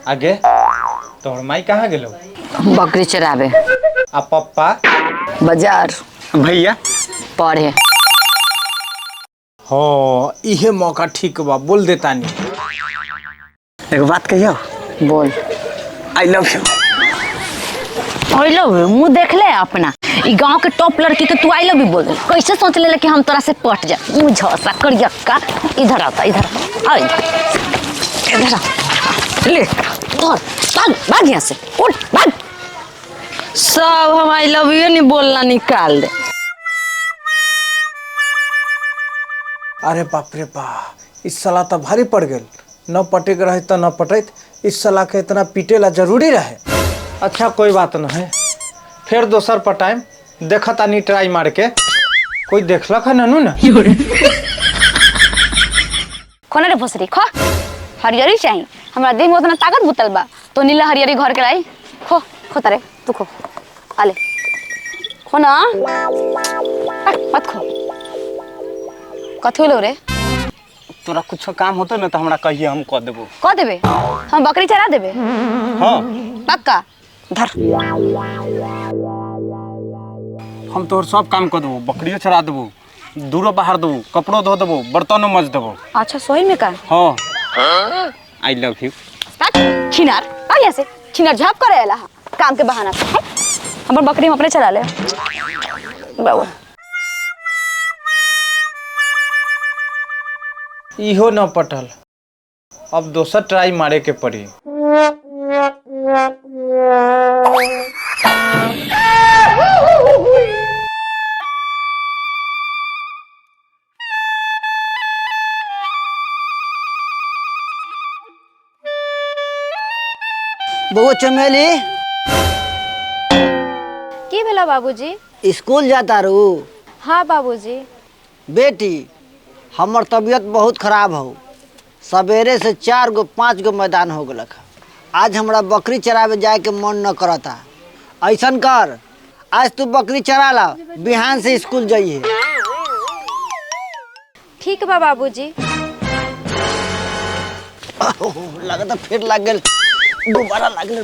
आगे तोहर माई कहाँ गेलो? बकरी चरावे। आ पप्पा? बाजार। भैया? पढ़े। हो इहे मौका ठीक बा, बोल देतानी। एक बात कहियो? बोल। आई love you. I love you मुँह देख ले अपना। ई गांव के टॉप लड़की के तू आई लव यू बोल दे। कैसे सोच ले कि हम तोरा से पट जा? मुँह झसा करियक्का। इधर आता इधर आ इधर आ ले धर भाग यहाँ से उठ भाग। सब हम आई लव यू नहीं बोलना निकाल दे। अरे बाप रे बाप, इस साला तो भारी पड़ गए। न पटे के रहे तो न पटैत, इस साला के इतना पीटेला जरूरी रहे। अच्छा कोई बात न है, फिर दोसर पटाइम। देखा तानी ट्राई मार के, कोई देखलक है ननू न? खोना रे भोसरी खो, हरियरी चाहिए हमरा देह में उतना ताकत बुतल बा तो नीला हरियरी घर के लाई। खो खो तारे तू खो आले खो ना मत खो। कथी होलो रे? तोरा कुछ काम होतो न तो हमरा कहिए, हम कह देबो। कह देबे? हम बकरी चरा देबे। हाँ पक्का धर। हम तोहर सब काम कर देबो, बकरियो चरा देबो, दूरो बाहर देबो, कपड़ो धो देबो, बर्तनों मज देबो। अच्छा सोही में का? हाँ आई लव यू। छिनार आ यहाँ से छिनार झाप करे आला काम के बहाना से। हमर बकरी हम अपने चला ले बाबू। इहो न पटल, अब दोसर ट्राई मारे के पड़ी। बउआ चमेली की भेला बाबूजी? स्कूल जाता रू? हाँ बाबूजी। बेटी हमर तबीयत बहुत खराब हो, सवेरे से 4 गो 5 गो मैदान हो गलक। आज हमरा बकरी चरावे जाए के मन न करता। ऐसन कर, आज तू बकरी चरा ला, बिहान से स्कूल जाइए। ठीक बा बाबूजी। लगता फिर लग गल, दोबारा लग गल।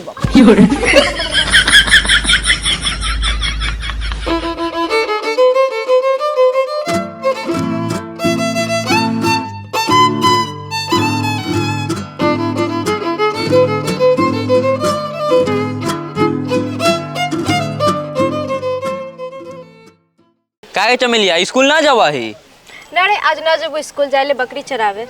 काहे चमेलिया स्कूल ना जावा ही? ना रे आज ना जब स्कूल जाए बकरी चरावे।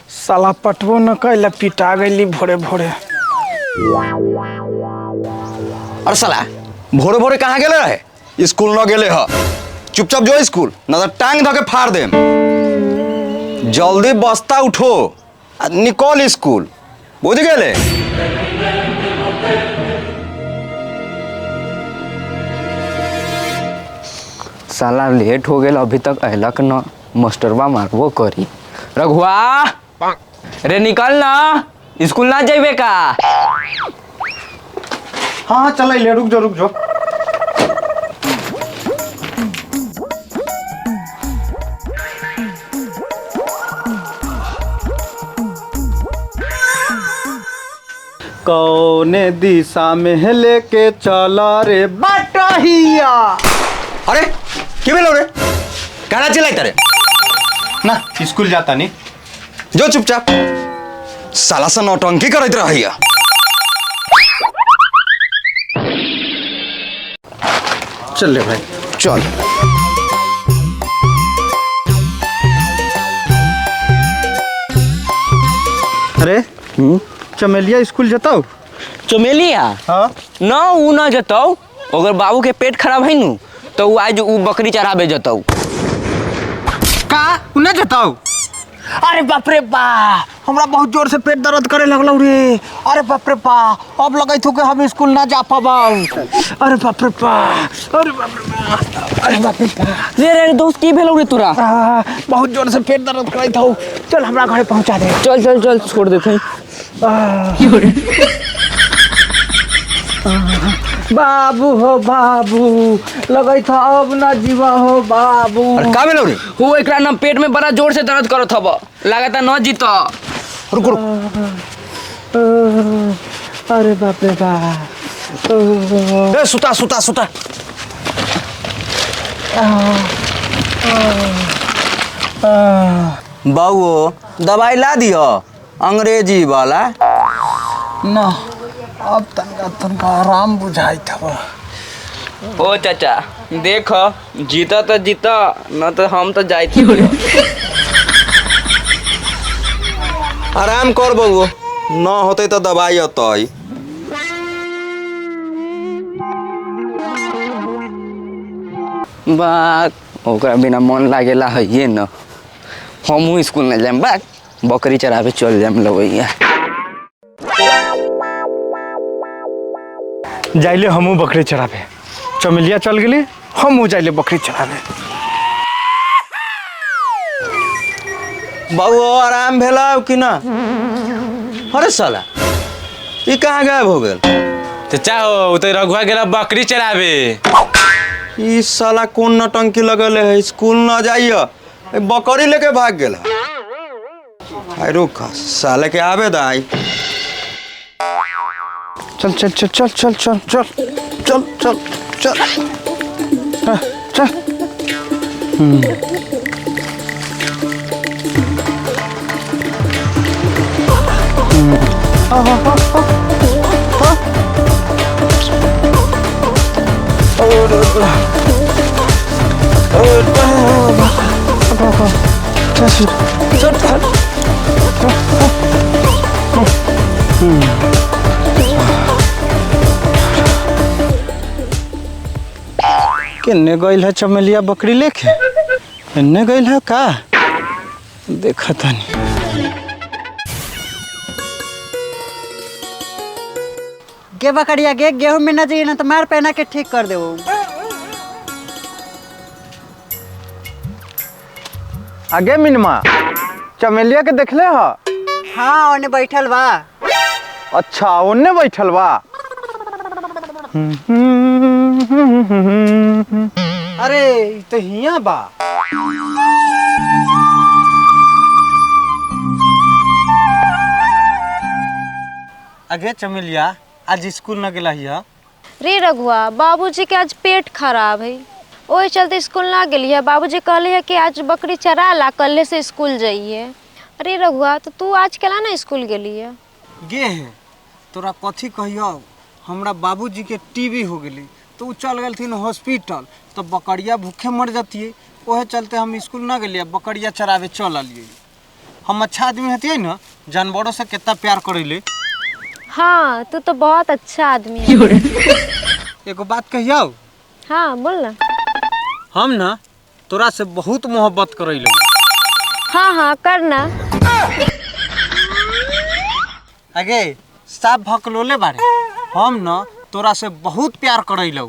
साला पटबो न कैला, पिटा गईली भोरे भोरे। अरे साला भोरे भोरे कहाँ गेले रहे? स्कूल न गेले ह, चुपचाप जो स्कूल, ना तो टांग धके फाड़ देम। जल्दी बस्ता उठो आ निकल स्कूल, बुझ गेले? साला लेट हो गेल, अभी तक अहलक न। मास्टरबा मारबो करी। रघुआ रे निकल ना, स्कूल ना जाइबे का? हाँ चल ले, रुक जो रुक जो। कौने दिशा में लेके चला रे बटहिया? अरे की भेलो रे? कहना चिल्लाइता रे? ना स्कूल जाता नहीं। जो चुपचाप, साला सा नौटंकी करत रहिया। चल ले भाई चल। अरे चमेलिया स्कूल जताओ? चमेलिया हाँ ना ऊ ना जताऊ, अगर बाबू के पेट खराब है नु तो ऊ आज ऊ बकरी चराबे जताऊ। का उन्हें जताओ? अरे बाप रे बा, हमरा बहुत जोर से पेट दर्द करे लगलो रे। अरे बाप रे बा, अब लगई थो कि हम स्कूल ना जा पाबाऊ। अरे बाप रे बा, अरे बाप रे बा, अरे बाप रे बा। रे रे दोस्त की भेलो रे तोरा? बहुत जोर से पेट दर्द करे थो। चल हमरा घरे पहुंचा दे। चल चल चल छोड़ देते। बाबू हो बाबू, लगे था अब ना जीवा हो बाबू। अरे का भेलो रे? वो एकरा ना पेट में बड़ा जोर से दर्द करत हब, लागता न जीता। रुको रुको। अरे बाप रे बाप। ए सुता सुता सुता। बाबू दवाई ला दियो अंग्रेजी वाला। ना अब तनका तनका आराम बुझाई था। ओ चाचा देख, जीता तो जीता, न तो हम तो जाती। आराम कर बबू, न होते तो दवाई अतई। बात ओकरा बिना मन लागेला है ये न। हमहू स्कूल में जाम, बात बकरी चरावे चल जाम लवैया। जाइले हमू बकरी चरावे, चमेलिया चल गेली, हमू जाइले बकरी चरावे। बाबू आराम भेला कि ना? अरे साला ये कहाँ गायब हो गए? चाचा हो तो रघुआ गेला बकरी चरावे। ई साला कौन नटंकी लगल है? स्कूल न जाइए, बकरी लेके भाग गेला। आई रुक साले के आवे दाई। चल चल चल चल चल चल चल चल चल चल चल। किन्ने गइल है चमेलिया बकरी लेके? इन्ने गइल है का? देखा तनी। गे बकरिया गे, गेहूं में न जाइए ना तो मार पहना के ठीक कर देबो। आगे मिनमा चमेलिया के देखले ह? हाँ ओने बैठल बा। अच्छा ओन्ने बैठल बा। अरे ई तो हिया बा। आगे चमेलिया आज स्कूल न गेला हिया? रे रघुआ, बाबूजी के आज पेट खराब है, ओही चलते स्कूल ना गेली है। बाबूजी कहले है कि आज बकरी चरा ला, कल से स्कूल जाइए। अरे रघुआ, तो तू आज केला ना स्कूल गेली है? गे है तोरा कथी कहियो, हमरा बाबूजी के टीबी हो गेली तो उ चल गए हॉस्पिटल, तो बकरिया भूखे मर जाती। ओहे चलते हम स्कूल ना गेलिए, बकरिया चरावे चल अलिए। हम अच्छा आदमी हतिए ना, जानवरों से कितना प्यार करेले। हाँ तू तो बहुत अच्छा आदमी है। एगो बात कहियो, हाँ बोल ना। हम ना तोरा से बहुत मोहब्बत करेले। हाँ हाँ करना। आगे साफ भकलोले बारे, हम ना तोरा से बहुत प्यार करेले।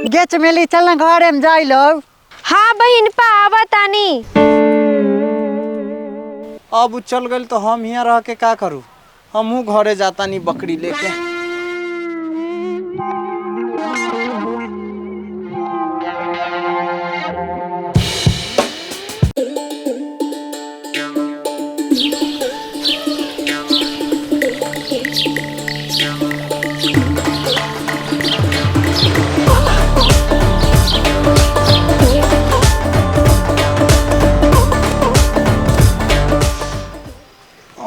गे चमेली चल ना घरे में जाई लो। हाँ बहन पा आवा तानी। अब उ चल गए तो हम यहाँ रह के का करूँ? हमहू घरे जाता नहीं बकरी लेके।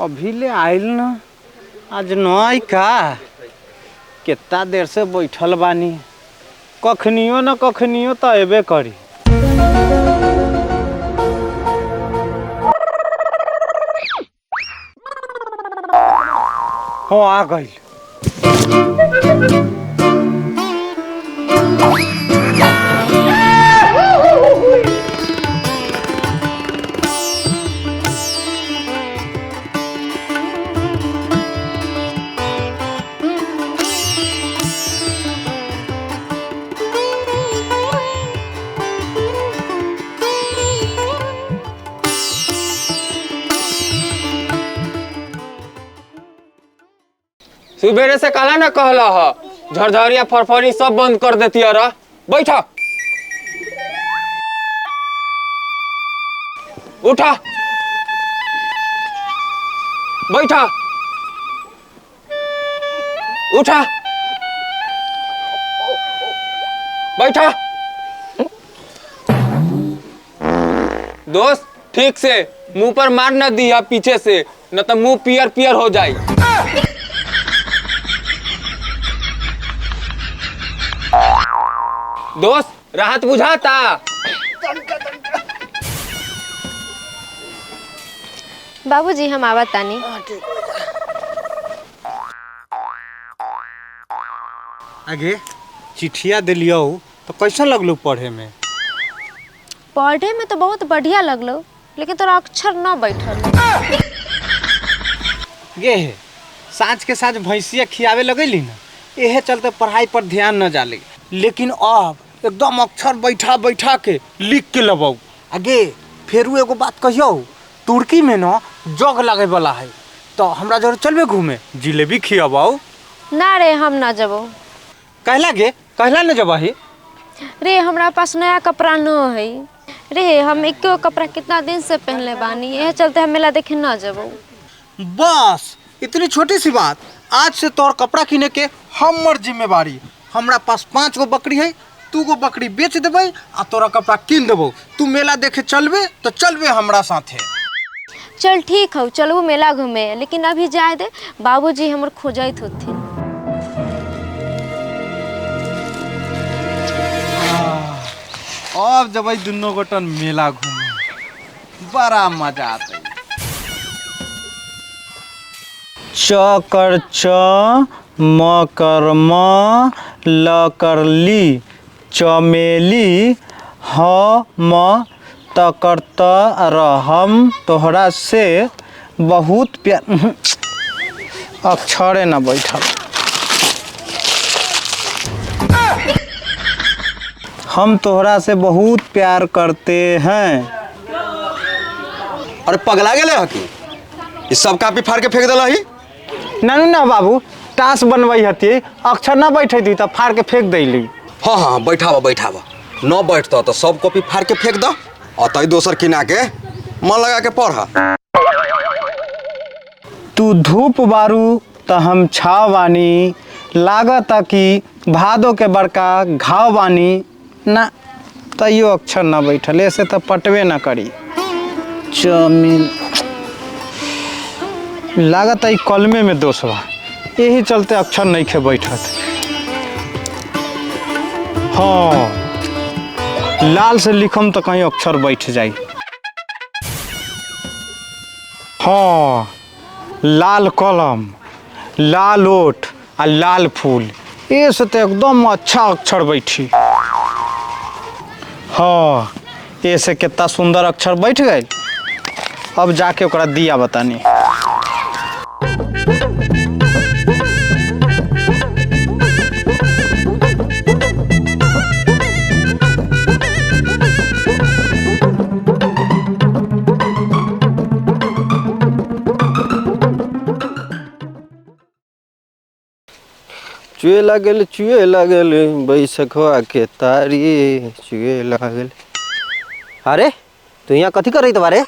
अभी ले आइल ना, आज न आई का? कितना देर से बैठल बानी, कखनियो न कखनियो तो अबे करी। हो आ गई। सुबेरे से काला ना कहला ह झरझरिया फरफरी सब बंद कर देती है। बैठा उठा बैठा उठा बैठा। दोस्त ठीक से मुंह पर मार न दिया पीछे से, न तो मुंह पियर पियर हो जाए। दोस्त राहत बुझाता। बाबूजी हम आवत तानी। आगे चिट्ठिया दिलियो तो कैसा लगलो पढ़े में? पढ़े में तो बहुत बढ़िया लगलो, लेकिन तोरा अक्षर ना बैठल। गे साँझ के साँझ भैंसिया खियावे लगेली ना, यहे चलते पढ़ाई पर ध्यान न जाले। लेकिन अब एकदम अक्षर बैठा बैठा के लिख के लबौ। आगे फेरू एगो बात कहियो, तुर्की में न जग लगे वाला है, तो हमरा जरूर चलबे घूमे, जिलेबी खियाबौ। ना रे हम ना जबो। कहला गे कहला न जबही? रे हमरा पास नया कपड़ा न है रे, हम एक कपड़ा कितना दिन से पहनले बानी, यह चलते हम मेला देखे ना जबो। बस इतनी छोटी सी बात, आज से तोर कपड़ा किने के हमर जिम्मेवारी। हमरा पास 5 गो बकरी है, 2 गो बकरी बेच देबै आ तोरा कपड़ा किन देबो। तू मेला देखे चलबे तो चलबे हमरा साथे। चल ठीक हो, चलू मेला घूमे, लेकिन अभी जाए दे, बाबूजी हमर खोजत होथिन। अब जब दुनों गोटन मेला घूमे, बड़ा मजा आता। चकर च मकर म लकर ली चमेली ह म तकर तर हम तोहरा से बहुत प्यार। अक्षरे न बैठल। हम तोहरा से बहुत प्यार करते हैं। अरे पगला गेले ह की? ई सब कापी फाड़ के फेंक देला ही? नानू ना बाबू, टास बनवाई हती, अक्षर ना बैठे थी तो फाड़ के फेंक दैली। हाँ हाँ बैठावा बैठावा। न बैठता तो सब कॉपी फाड़ के फेंक दो, अतई दोसर किना के मन लगा के पढ़ा। तू धूप बारू तो हम छाव बानी, लागत कि भादो के बड़का घाव बानी। ना तैयो अक्षर ना बैठल, ऐसे तो पटवे ना करी। चमिल लागत है कलमे में दोष बा, यही चलते अक्षर नहीं खे बैठत। हाँ लाल से लिखम तो कहीं अक्षर बैठ जाई। हाँ लाल कलम, लाल ओठ आ लाल फूल, ये से तो एकदम अच्छा अक्षर बैठी। हाँ ऐसे कितना सुंदर अक्षर बैठ गए। अब जाके ओकरा दिया बतानी। चुए लागल बैसखवा के तारी चुए लागल। अरे तू यहाँ कथी कर रही तुम्हारे?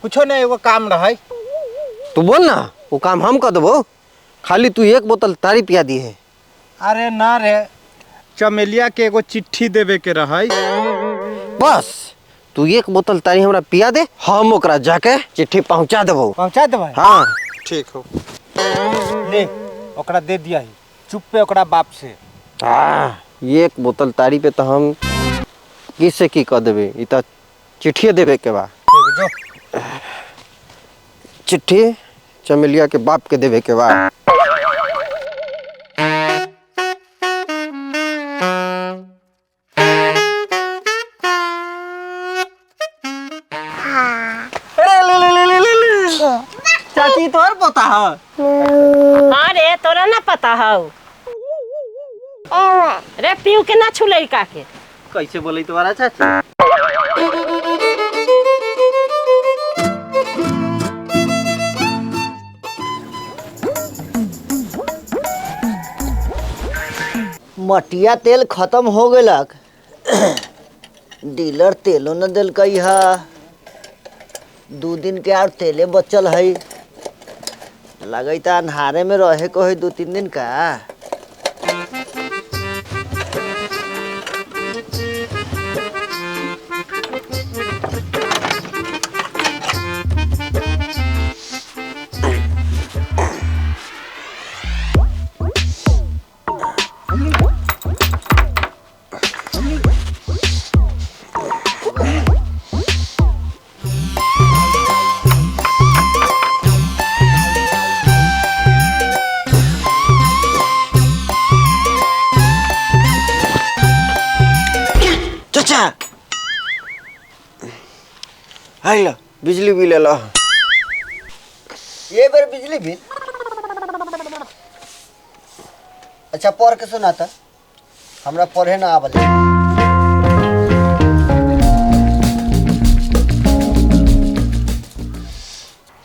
कुछो नहीं, एगो काम रहा। तू बोल ना, वो काम हम कर देबो, खाली तू 1 बोतल तारी पिया दी है। अरे ना रे, चमेलिया के एगो चिट्ठी देवे के रहा। बस तू 1 बोतल तारी हमरा पिया दे, हम ओकरा जाके चिट्ठी पहुँचा देबो। पहुँचा देबै? हाँ ठीक हो। ले ओकरा दे दिया ही, चुप पे ओकरा बाप से। 1 बोतल तारी पे तो हम किससे की कर देबे, ई तो चिट्ठी देवे के बा। ठीक जो चिट्ठी चमेलिया के बाप के देवे के बा। चाची तोर पता है? हाँ रे, तोरा ना पता है? रे पीऊ के ना छुले का के। कैसे बोली तुम्हारा चाची? मटिया तेल खत्म हो गलक। डीलर तेलो न दिलक है। 2 दिन के और तेले बचल है। लगता अन्हारे में रहे को है 2-3 दिन का। चाचा हाय ला बिजली बिल ला। ये बार बिजली बिल। अच्छा पढ़ के सुनाता। हमरा पढ़े ना आवल।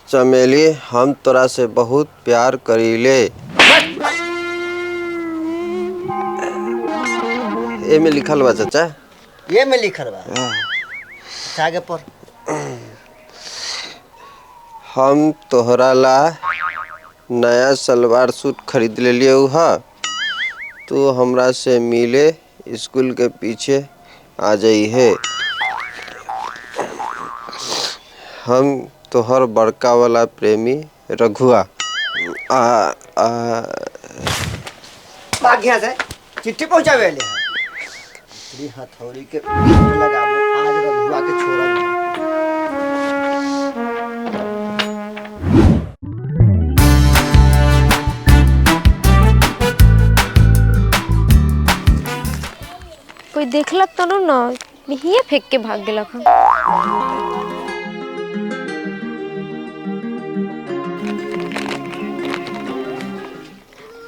चमेली हम तोरा से बहुत प्यार करीले। ए में लिखल बा चाचा। ये में लिखल बा। अच्छा आगे पढ़। हम तोहरा ला नया सलवार सूट खरीद ले लिए हा। तू हमरा से मिले स्कूल के पीछे आ जाई है। हम तोहर बड़का वाला प्रेमी रघुआ। भाग यहाँ से। चिट्ठी पहुँचावे ले। तेरी हथौड़ी के पीठ में लगाबो। आज रघुआ के छोड़ा। कोई देखलक तो ना हिये फेंक के भाग गेलक हम।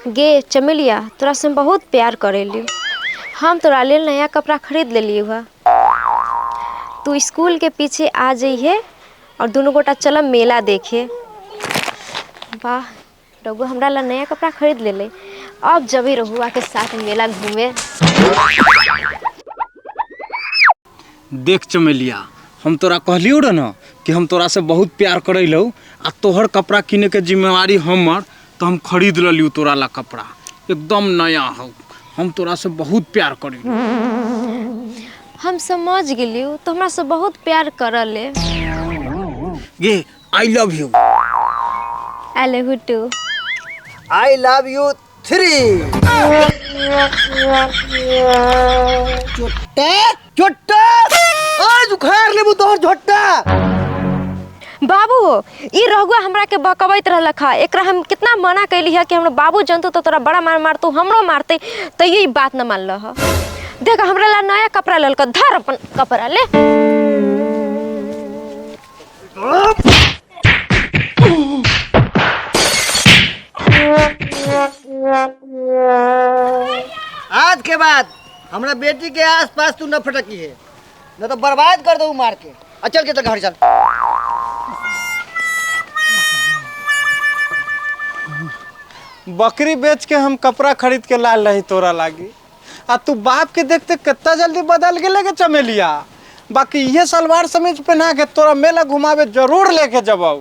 गे चमेलिया तोरा से हम बहुत प्यार करेली। हम तोरा लेल नया कपड़ा खरीद लेलिए हुआ। तू स्कूल के पीछे आ जाइए और दोनों गोटा चल मेला देखे। वाह रघु हमरा ला नया कपड़ा खरीद ले ले। अब जब ही रघुआ के साथ मेला घूमे। देख चमेलिया हम तोरा कहलियो रह न कि हम तोरा से बहुत प्यार करैलौ आ तोहर कपड़ा किने के जिम्मेवारी हमर। तो हम खरीद लियो तोरा ला कपड़ा एकदम नया हो। हम तोरा से बहुत प्यार करी। हम समझ गेलियो तो हमरा से बहुत प्यार करले। गे I love you. I love you too. I love you 3। चुट्टा चुट्टा आज उखाड़ लेबू तोहर झोट्टा। बाबू ई रघुआ हमरा के बकबैत रहलक हा। एकरा हम कितना मना कैली है कि हमरा बाबू जनतु तो तोरा बड़ा मार मारतू हमरो मारते तो ये बात न मान लह। देख हमरा ला नया कपड़ा ललक। धर अपन कपड़ा ले। आज के बाद हमरा बेटी के आसपास तू न फटकी है न तो बर्बाद कर दो मार के। चल के तो घर चल। बकरी बेच के हम कपड़ा खरीद के लाल रही तोरा लागी। आ तू बाप के देखते कितना जल्दी बदल गेले के चमेलिया। बाकी ये सलवार समीज पहना के तोरा मेला घुमावे जरूर लेके जबाऊ।